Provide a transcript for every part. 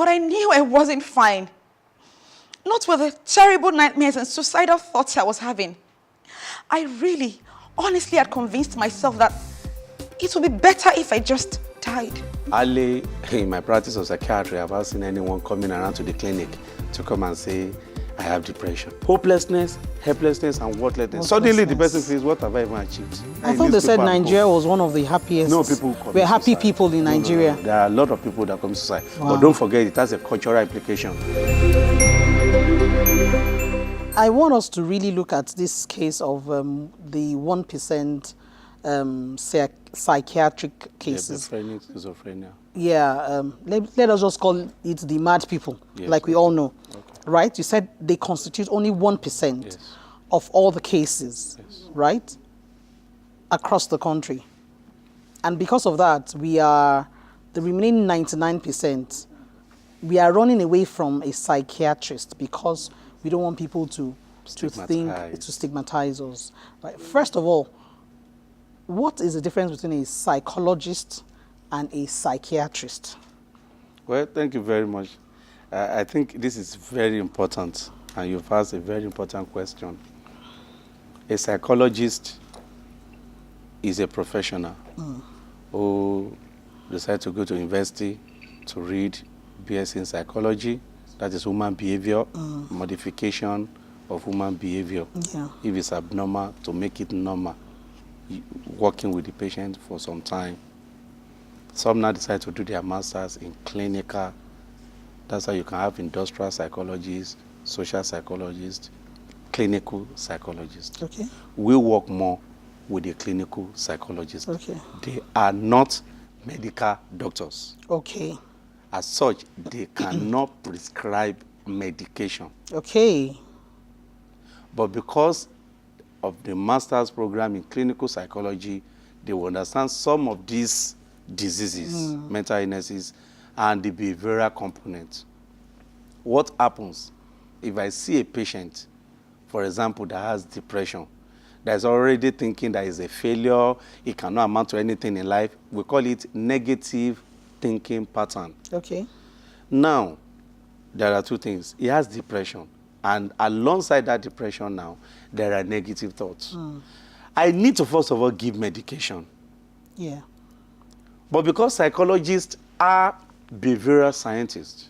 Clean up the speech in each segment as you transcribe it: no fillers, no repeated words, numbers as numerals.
But I knew I wasn't fine. Not with the terrible nightmares and suicidal thoughts I was having. I really, honestly had convinced myself that it would be better if I just died. Ali, in my practice of psychiatry, I've not seen anyone coming around to the clinic to come and say, I have depression. Hopelessness, helplessness, and worthlessness. Suddenly the person says, what have I even achieved? I thought they said Nigeria was one of the happiest. No, people commit we're happy suicide. people in Nigeria. No. There are a lot of people that commit suicide. Wow. But don't forget, it has a cultural implication. I want us to really look at this case of the 1% psychiatric cases. Schizophrenia. Yeah, let us just call it the mad people, Yes. like we all know. Okay. Right? You said they constitute only 1% Yes. of all the cases, Yes. right? Across the country. And because of that, we are, the remaining 99%, we are running away from a psychiatrist because we don't want people to stigmatize us. Right? First of all, what is the difference between a psychologist and a psychiatrist? Well, thank you very much. I think this is very important, and you've asked a very important question. A psychologist is a professional who decides to go to university to read BSc in psychology, that is human behavior, modification of human behavior. Yeah. If it's abnormal, to make it normal, working with the patient for some time. Some now decide to do their masters in clinical. That's how you can have industrial psychologists, social psychologists, clinical psychologists. Okay. We work more with the clinical psychologists. Okay. They are not medical doctors. Okay. As such, they cannot prescribe medication. Okay. But because of the master's program in clinical psychology, they will understand some of these diseases, mental illnesses, and the behavioral component. What happens if I see a patient, for example, that has depression, that is already thinking that is a failure, it cannot amount to anything in life? We call it negative thinking pattern. Okay. Now, there are two things. He has depression, and alongside that depression now, there are negative thoughts. I need to first of all give medication. Yeah. But because psychologists are behavioral scientists,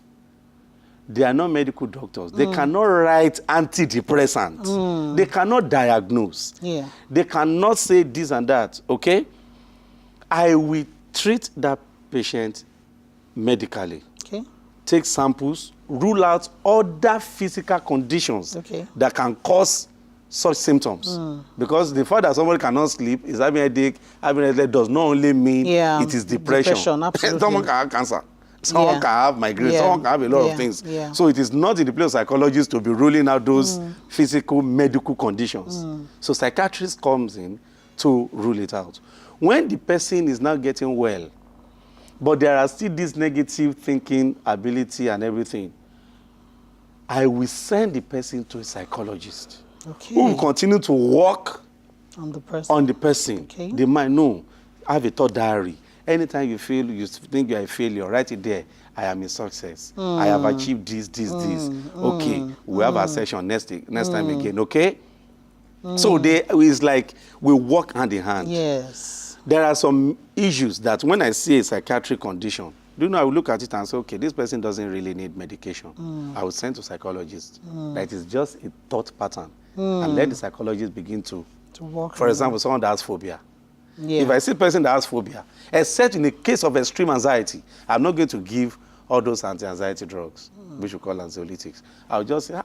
they are not medical doctors. They cannot write antidepressants. They cannot diagnose. Yeah. They cannot say this and that, okay? I will treat that patient medically. Okay. Take samples, rule out other physical conditions Okay. that can cause such symptoms. Because the fact that somebody cannot sleep, is having a headache, having a headache does not only mean it is depression. Absolutely. Someone can have cancer. Someone can have migraine. Someone can have a lot of things. Yeah. So it is not in the place of psychologists to be ruling out those physical, medical conditions. So psychiatrist comes in to rule it out. When the person is now getting well, but there are still this negative thinking ability and everything, I will send the person to a psychologist who will continue to work on the person. on the person. Okay. They might know, have a thought diary. Anytime you feel, you think you're a failure, write it there. I am a success. I have achieved this. Okay, we'll have a session next time again, okay? So it's like we work hand in hand. Yes. There are some issues that when I see a psychiatric condition, I will look at it and say, okay, this person doesn't really need medication. I will send to psychologist. That is just a thought pattern. And let the psychologist begin to work. For example, someone that has phobia. Yeah. If I see a person that has phobia, except in the case of extreme anxiety, I'm not going to give all those anti-anxiety drugs, which we call anxiolytics. I'll just say,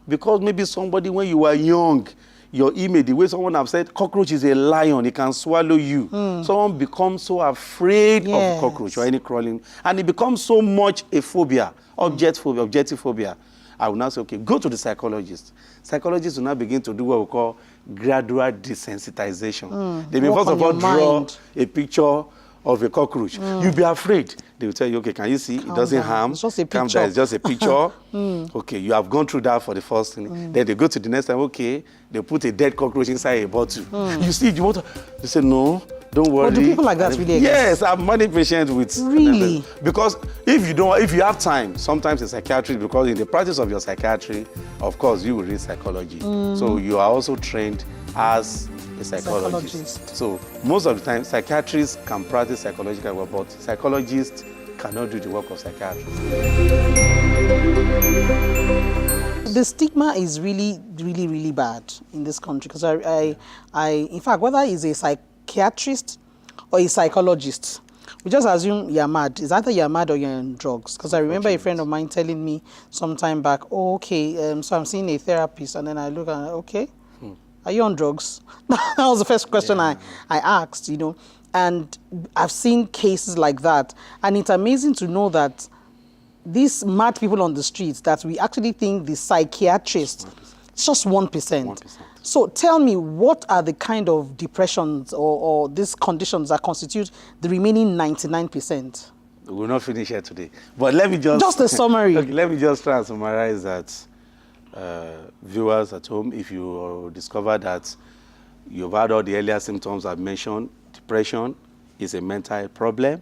because maybe somebody, when you were young, your image, the way someone have said, cockroach is a lion, it can swallow you. Someone becomes so afraid of cockroach or any crawling, and it becomes so much a phobia, objective phobia. I will now say, okay, go to the psychologist. Psychologists will now begin to do what we call gradual desensitization. They may first of all draw a picture of a cockroach. You'll be afraid. They will tell you, okay, can you see? It doesn't harm. It's just a Calm picture. down. It's just a picture. Okay, you have gone through that for the first thing. Then they go to the next time, okay, they put a dead cockroach inside a bottle. You see, you want to, they say, no, Don't worry. But do people like that really exist? Yes, I've managed patients with. Really? Because if you have time, sometimes a psychiatrist, because in the practice of your psychiatry, of course, you will read psychology. So you are also trained as a psychologist. So most of the time, psychiatrists can practice psychological work, but psychologists cannot do the work of psychiatrists. The stigma is really, really, really bad in this country because in fact, whether he's a psychiatrist or a psychologist, we just assume you're mad. It's either you're mad or you're on drugs. Because I remember a friend of mine telling me some time back, oh, okay, so I'm seeing a therapist, and then I look and okay, are you on drugs? That was the first question I asked, you know. And I've seen cases like that, and it's amazing to know that these mad people on the streets that we actually think the psychiatrist, it's just 1%. So tell me, what are the kind of depressions or these conditions that constitute the remaining 99%? We will not finish here today. But let me just a summary. Okay, let me just try and summarize that. Viewers at home, if you discover that you've had all the earlier symptoms I've mentioned, depression is a mental problem.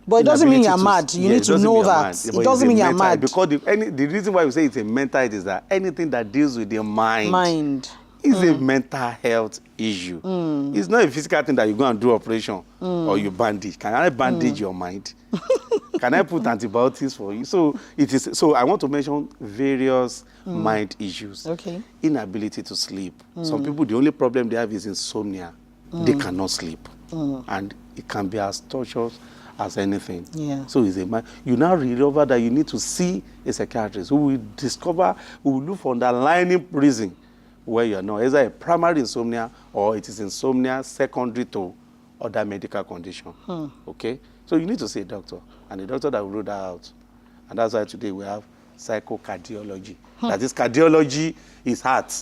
But it doesn't mean you're mad. You need to know that. It doesn't mean you're mad. Because the reason why we say it's a mental is that anything that deals with the mind is a mental health issue. It's not a physical thing that you go and do operation or you bandage. Can I bandage your mind? Can I put antibiotics for you? So it is. So I want to mention various mind issues. Okay. Inability to sleep. Some people, the only problem they have is insomnia. They cannot sleep, and it can be as torturous as anything. Yeah. So it's a mind. You now discover that you need to see a psychiatrist who will look for underlying reason where you are not. Either a primary insomnia or it is insomnia secondary to other medical condition. Okay? So you need to see a doctor, and a doctor that will rule that out. And that's why today we have psychocardiology. That is, cardiology is heart.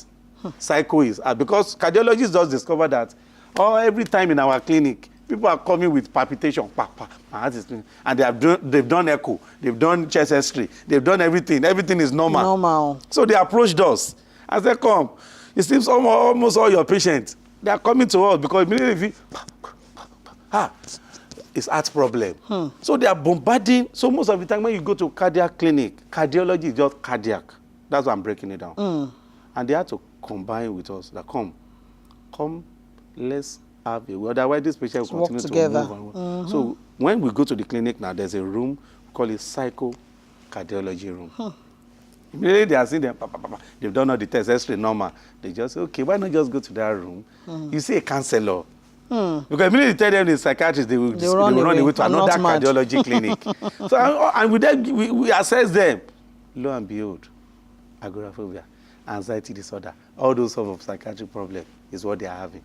Psycho is heart. Because cardiologists just discover that every time in our clinic, people are coming with palpitation, my heart is, and they've done echo, they've done chest X-ray, they've done everything. Everything is normal. So they approached us. As they come, it seems almost all your patients, they are coming to us because immediately it's heart problem. So they are bombarding. So most of the time when you go to cardiac clinic, cardiology is just cardiac. That's why I'm breaking it down. And they have to combine with us. That come, let's have a word. Otherwise, this patient will continue together. To move. So when we go to the clinic now, there's a room, we call it psychocardiology room. Immediately they are seeing them, they've done all the tests, X-ray normal. They just say, okay, why not just go to that room? You see a counselor. Because immediately they tell them the psychiatrist, they will run away to another cardiology clinic. So, and with that, we assess them. Lo and behold, agoraphobia, anxiety disorder, all those sort of psychiatric problems is what they are having.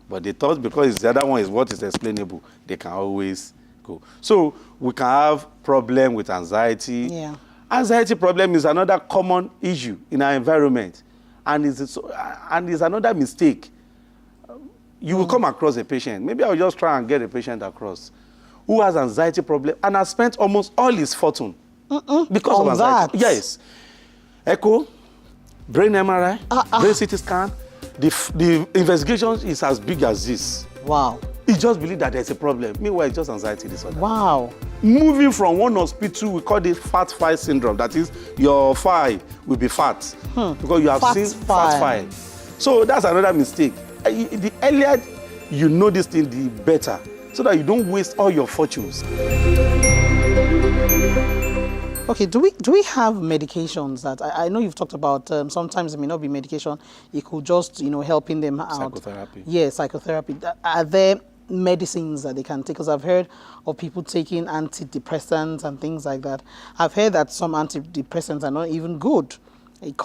But they thought because the other one is what is explainable, they can always go. So we can have problem with anxiety. Yeah. Anxiety problem is another common issue in our environment, and is another mistake. You will come across a patient. Maybe I'll just try and get a patient across who has anxiety problem and has spent almost all his fortune because of anxiety. Yes. Echo, brain MRI, brain CT scan. The investigation is as big as this. Wow. He just believes that there's a problem. Meanwhile, it's just anxiety disorder. Wow. Moving from one hospital, we call it fat file syndrome. That is, your file will be fat because you have seen fat file. So that's another mistake. The earlier you know this thing, the better, so that you don't waste all your fortunes. Okay, do we have medications that I know you've talked about? Sometimes it may not be medication; it could just helping them out. Psychotherapy. Yes, psychotherapy. Are there medicines that they can take? Because I've heard of people taking antidepressants and things like that. I've heard that some antidepressants are not even good. It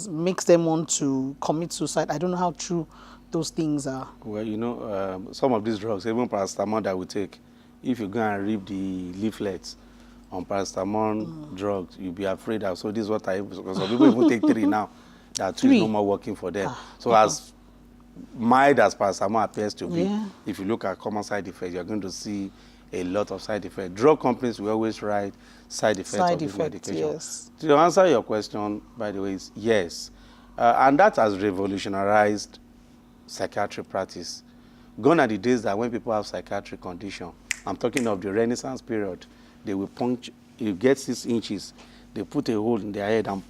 makes them want to commit suicide. I don't know how true those things are. Well, some of these drugs, even paracetamol that we take, if you go and read the leaflets on paracetamol drugs, you'll be afraid that, so this is what because some people even take 3 now, that 2 is no more working for them. So as mild as paracetamol appears to be, if you look at common side effects, you're going to see a lot of side effects. Drug companies will always write side effects of this medication. Yes. To answer your question, by the way, is yes. And that has revolutionized psychiatric practice. Gone are the days that when people have psychiatric condition, I'm talking of the Renaissance period, they will punch, you get 6 inches, they put a hole in their head and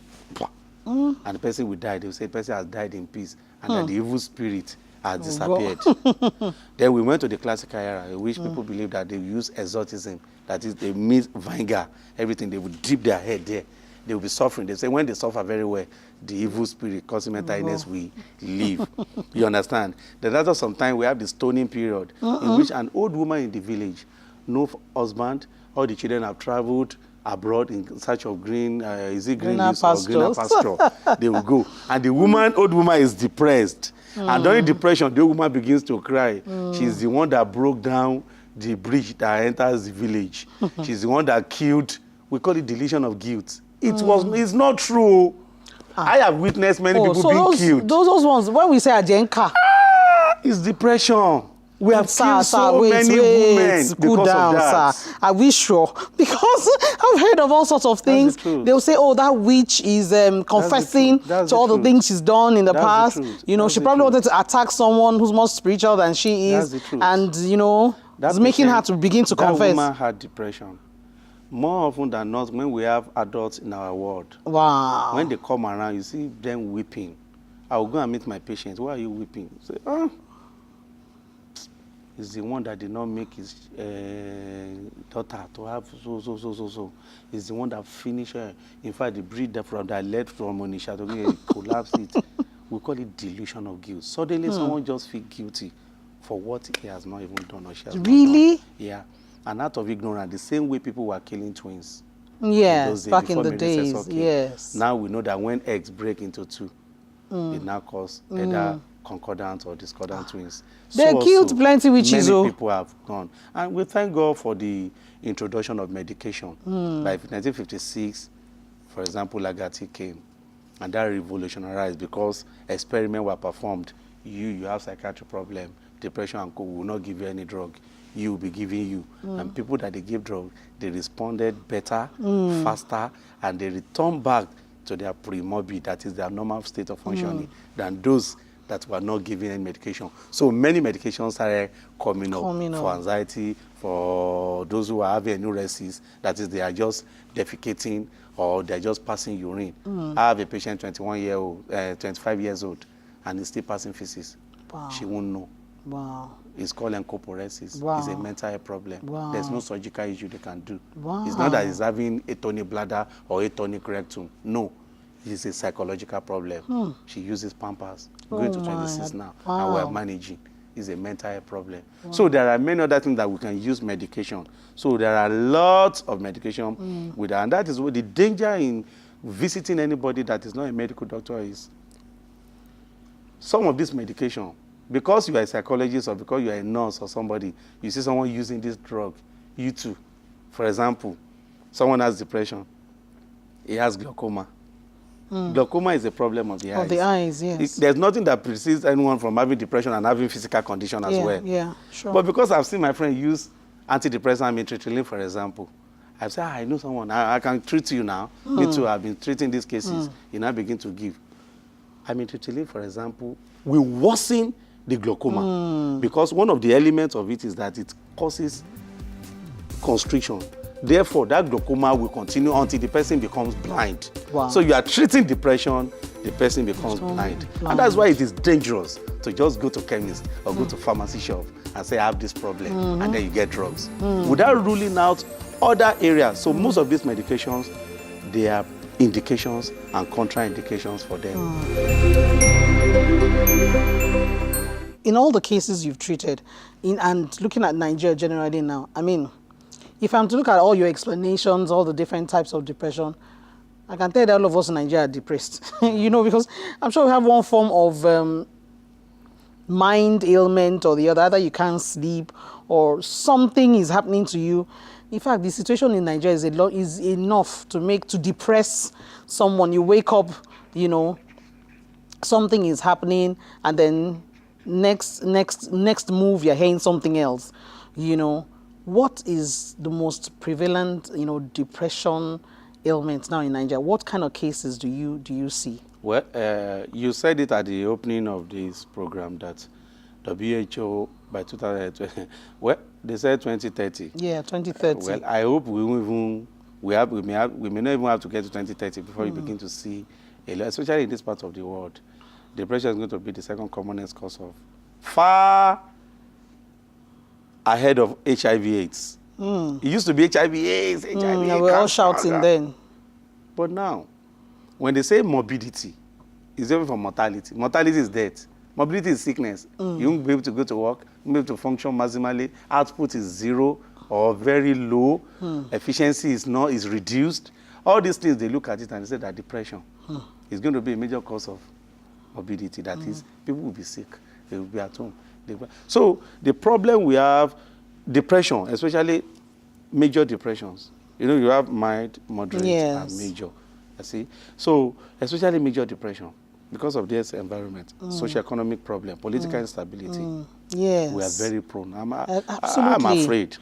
and the person will die. They will say the person has died in peace and that the evil spirit has disappeared. Then we went to the classical era in which people believe that they use exorcism, that is, they mix vinegar, everything, they would dip their head there. They will be suffering. They say when they suffer very well, the evil spirit causing mental illness will leave. You understand? Then after some time, we have the stoning period in which an old woman in the village, no husband, all the children have traveled abroad in search of green, is it green leaves or greener pasture? They will go. And the woman, old woman is depressed. And during depression, the old woman begins to cry. She's the one that broke down the bridge that enters the village. She's the one that killed, we call it deletion of guilt. It's not true. I have witnessed many people being killed. Those ones, when we say Ajenka, it's depression. We have killed so many women because of that. Sir. Are we sure? Because I've heard of all sorts of things. They'll say, oh, that witch is confessing to all the things she's done in the past. You know, she probably wanted to attack someone who's more spiritual than she is. And, you know, it's making her to begin to confess. That woman had depression. More often than not, when we have adults in our ward, when they come around, you see them weeping. I will go and meet my patients. Why are you weeping? Say, is the one that did not make his daughter to have so. Is the one that finished her. In fact, the breed that led from Onisha to collapse it. We call it delusion of guilt. Suddenly, someone just feels guilty for what he has not even done or she has not done. Yeah. And out of ignorance, the same way people were killing twins. Yes, back in the days, yes. Now we know that when eggs break into 2, it now causes either concordant or discordant twins. They killed plenty witches. Many people have gone. And we thank God for the introduction of medication. Like in 1956, for example, Lagati came. And that revolutionized because experiments were performed. You have psychiatric problem, depression and co will not give you any drug. You will be giving you. And people that they give drugs, they responded better, faster, and they return back to their pre-morbid, that is their normal state of functioning, than those that were not given any medication. So many medications started coming up for anxiety, for those who are having enuresis, that is they are just defecating or they're just passing urine. I have a patient, 25 years old, and he's still passing feces. She won't know. It's called encoporesis. It's a mental health problem. There's no surgical issue they can do. It's not that he's having atonic bladder or atonic rectum. No, it's a psychological problem. She uses Pampers, going to 26 now, and we're managing. It's a mental health problem. So there are many other things that we can use medication. So there are lots of medication with that. And that is what the danger in visiting anybody that is not a medical doctor is. Some of this medication, because you are a psychologist or because you are a nurse or somebody, you see someone using this drug, you too. For example, someone has depression, he has glaucoma. Glaucoma is a problem of the eyes. Of the eyes, yes. There's nothing that precedes anyone from having depression and having physical condition as well. Yeah, sure. But because I've seen my friend use antidepressant, amitriptyline, for example, I've said, I know someone, I can treat you now. Me too, I've been treating these cases. You now begin to give. Amitriptyline, for example, will worsen the glaucoma because one of the elements of it is that it causes constriction. Therefore, that glaucoma will continue until the person becomes blind. So you are treating depression, the person becomes blind. And that's why it is dangerous to just go to chemist or go to pharmacy shop and say, I have this problem, and then you get drugs. Without ruling out other areas. So most of these medications, they are indications and contraindications for them. In all the cases you've treated, and looking at Nigeria generally now, I mean, if I'm to look at all your explanations, all the different types of depression, I can tell that all of us in Nigeria are depressed. You know, because I'm sure we have one form of mind ailment or the other. Either you can't sleep or something is happening to you. In fact, the situation in Nigeria is enough to depress someone. You wake up, you know, something is happening, and then next move, you're hearing something else. You know, what is the most prevalent, you know, depression ailment now in Nigeria? What kind of cases do you see? Well, you said it at the opening of this program that WHO by 2020. Well, they said 2030. Yeah, 2030. Well, I hope we won't even we may not even have to get to 2030 before you begin to see a lot, especially in this part of the world. Depression is going to be the second commonest cause of, far ahead of HIV/AIDS. It used to be HIV/AIDS, HIV/AIDS. We're all shouting then. But now, when they say morbidity, it's different from mortality. Mortality is death. Morbidity is sickness. You won't be able to go to work, you won't be able to function maximally. Output is zero or very low. Efficiency is reduced. All these things, they look at it and they say that depression is going to be a major cause of morbidity. That is, people will be sick. They will be at home. So the problem we have, depression, especially major depressions. You know, you have mild, moderate, and major. You see? So, especially major depression, because of this environment, socio-economic problem, political instability. Yes. We are very prone. I'm Absolutely. afraid.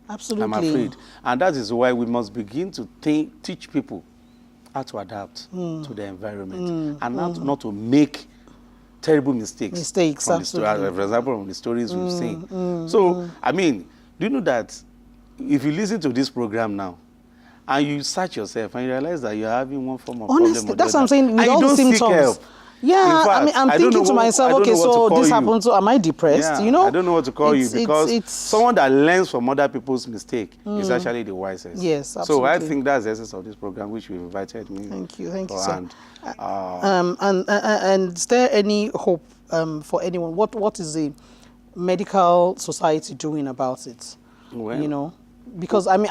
Absolutely. I'm afraid. And that is why we must begin to teach people how to adapt to the environment and not to make terrible mistakes. Absolutely. For example, from the stories we've seen. So, I mean, do you know that if you listen to this program now, and you search yourself and you realize that you're having one form of honestly, problem. That's what I'm saying. With all the symptoms. Yeah, fact, I mean, I'm thinking to myself, okay, so this happened, so am I depressed? Yeah, you know? I don't know what to call you because someone that learns from other people's mistake is actually the wisest. Yes, absolutely. So I think that's the essence of this program, which you invited me. Thank you, sir. And is there any hope for anyone? What is the medical society doing about it? Well, you know, because I mean,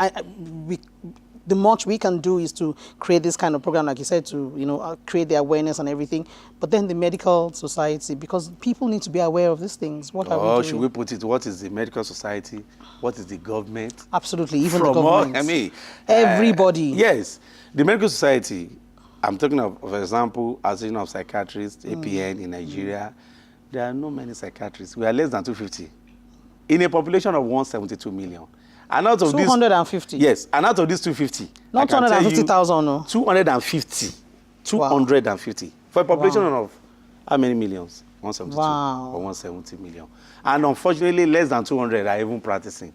the much we can do is to create this kind of program, like you said, to create the awareness and everything. But then the medical society, because people need to be aware of these things. What are we doing? Should we put it? What is the medical society? What is the government? Absolutely, even From the government. All, I mean, everybody. Yes, the medical society. I'm talking of, for example, Association of Psychiatrists, APN in Nigeria. There are not many psychiatrists. We are less than 250 in a population of 172 million. And out of 250? Yes, and out of these 250. Not 250,000, no? 250. 250. Wow. For a population of how many millions? 172 or 170 million. And unfortunately, less than 200 are even practicing.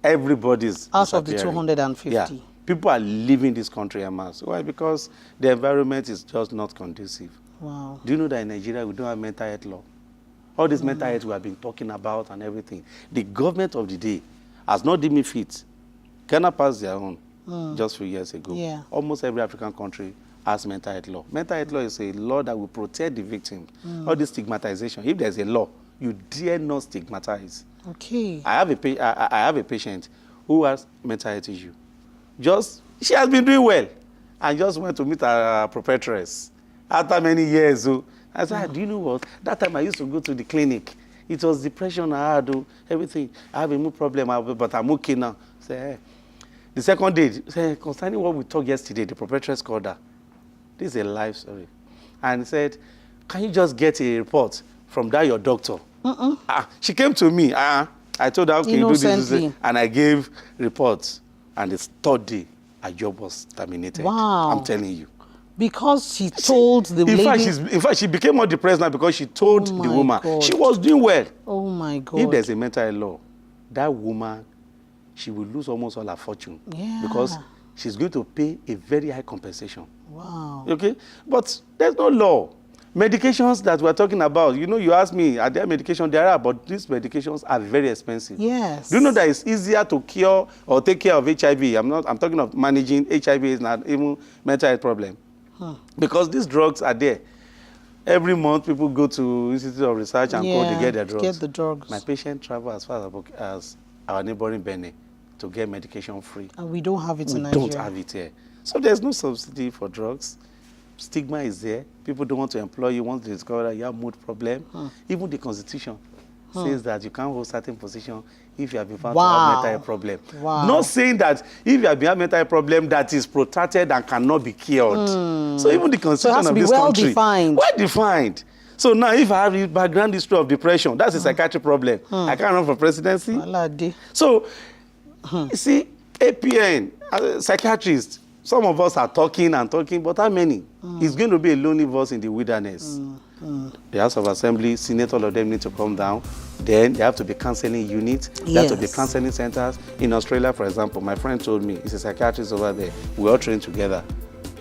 Everybody's out of the 250. Yeah. People are leaving this country en masse. Why? Because the environment is just not conducive. Wow. Do you know that in Nigeria, we don't have mental health law? All this mental health we have been talking about and everything. The government of the day has not deemed it fit. Ghana passed their own just a few years ago. Yeah. Almost every African country has mental health law. Mental health law is a law that will protect the victim. All this stigmatization. If there's a law, you dare not stigmatize. Okay. I have a patient who has mental health issue. She has been doing well. I just went to meet her proprietress after many years. So I said, do you know what? That time I used to go to the clinic. It was depression I had, everything. I have a mood problem, but I'm okay now. Say, hey. The second day, concerning what we talked yesterday, the proprietress called her. This is a life story. And said, can you just get a report from your doctor? She came to me. I told her, okay, you do this, and I gave reports. And the third day, her job was terminated. Wow. I'm telling you. Because she told the lady... In fact, she became more depressed now because she told the woman. God. She was doing well. Oh, my God. If there's a mental health law, that woman, she will lose almost all her fortune. Yeah. Because she's going to pay a very high compensation. Wow. Okay? But there's no law. Medications that we're talking about, you asked me, are there medications? There are, but these medications are very expensive. Yes. Do you know that it's easier to cure or take care of HIV? I'm talking of managing HIV is not even mental health problem. Because these drugs are there. Every month, people go to Institute of Research and they get their drugs. Get the drugs. My patient travel as far as our neighboring Benin to get medication free. And we don't have it in Nigeria. We don't have it here. So there's no subsidy for drugs. Stigma is there. People don't want to employ you once they discover that you have mood problem. Even the Constitution says that you can't hold certain position if you have been found to have mental health problem. Wow. Not saying that if you have been having mental health problem that is protracted and cannot be cured. So even the Constitution of this country, well defined. So now if I have the background history of depression, that's a psychiatric problem. I can't run for presidency. So, you see, APN, psychiatrists, some of us are talking, but how many? It's going to be a lonely voice in the wilderness. The House of Assembly, Senate, all of them need to come down. Then there have to be counseling units. There have to be Yes. counseling centers. In Australia, for example, my friend told me, he's a psychiatrist over there. We all train together,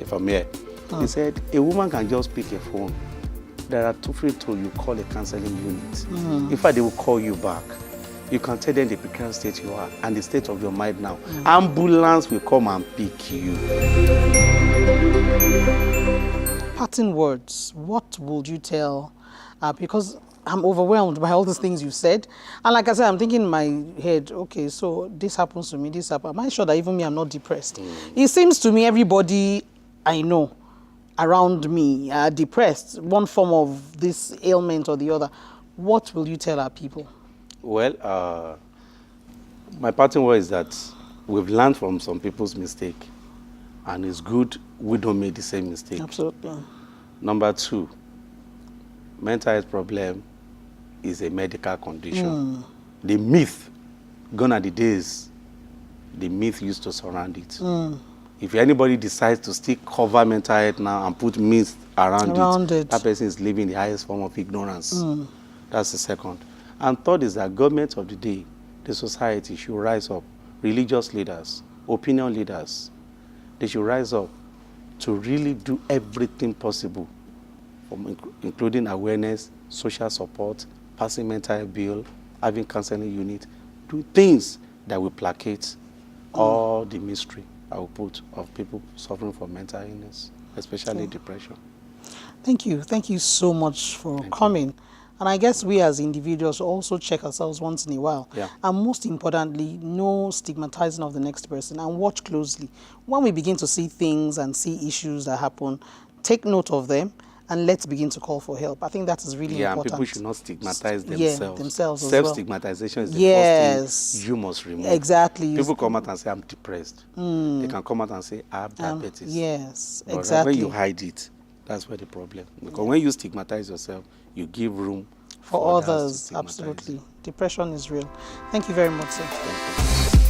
if I'm here. He said, a woman can just pick a phone. There are two free tools you call a counseling unit. In fact, they will call you back. You can tell them the precarious state you are and the state of your mind now. Ambulance will come and pick you. Parting words, what would you tell? Because I'm overwhelmed by all these things you said. And like I said, I'm thinking in my head, okay, so this happens to me, this happens. Am I sure that even me, I'm not depressed? It seems to me everybody I know around me are depressed, one form of this ailment or the other. What will you tell our people? Well, my parting word is that we've learned from some people's mistake, and it's good we don't make the same mistake. Absolutely. Number two, mental health problem is a medical condition. The myth, gone are the days, the myth used to surround it. If anybody decides to still cover mental health now and put myth around it, that person is living the highest form of ignorance. That's the second. And third is that government of the day, the society should rise up. Religious leaders, opinion leaders, they should rise up to really do everything possible, including awareness, social support, passing mental health bill, having counseling unit, do things that will placate all the mystery I will put of people suffering from mental illness, especially depression. Thank you. Thank you so much for coming. And I guess we as individuals also check ourselves once in a while. Yeah. And most importantly, no stigmatizing of the next person and watch closely. When we begin to see things and see issues that happen, take note of them and let's begin to call for help. I think that is really important. And people should not stigmatize themselves. Yeah, themselves as well. Self-stigmatization is the first thing you must remove. Exactly. People come out and say, I'm depressed. They can come out and say, I have diabetes. Yes, But exactly. when you hide it, that's where the problem. Because when you stigmatize yourself, you give room for others to others, stigmatize absolutely. you. Depression is real. Thank you very much, sir. Thank you.